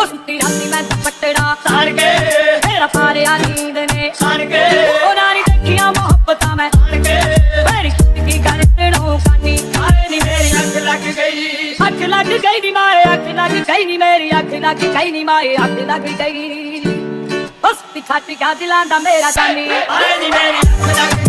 ਸੁੱਤੀ ਰਾਤੀ ਮੈਂ ਦੁਪੱਟੜਾ ਤਾਣ ਕੇ ਮੇਰਾ ਪਾਰਿਆ ਨੀਂਦ ਨੇ ਤਾਣ ਕੇ ਉਹਨਾਂ ਨੇ ਦੇਖੀਆਂ ਮੁਹੱਬਤਾਂ ਮੈਂ ਤਾਣ ਕੇ ਮੇਰੀ ਜ਼ਿੰਦਗੀ ਕਰਨੋਂ ਕਾਨੀ ਆਏ ਨੀ ਮੇਰੀ ਅੱਖ ਲੱਗ ਗਈ ਅੱਖ ਲੱਗ ਗਈ ਨੀ ਮਾਏ ਅੱਖ ਲੱਗ ਗਈ ਨੀ ਮੇਰੀ ਅੱਖ ਲੱਗ ਗਈ ਨੀ ਮਾਏ ਅੱਖ ਲੱਗ ਗਈ ਉਸ ਦੀ ਖਾਤੀ ਕਾ ਦਿਲਾਂ ਦਾ ਮੇਰਾ ਜਾਨੀ ਆਏ ਨੀ ਮੇਰੀ ਅੱਖ ਲੱਗ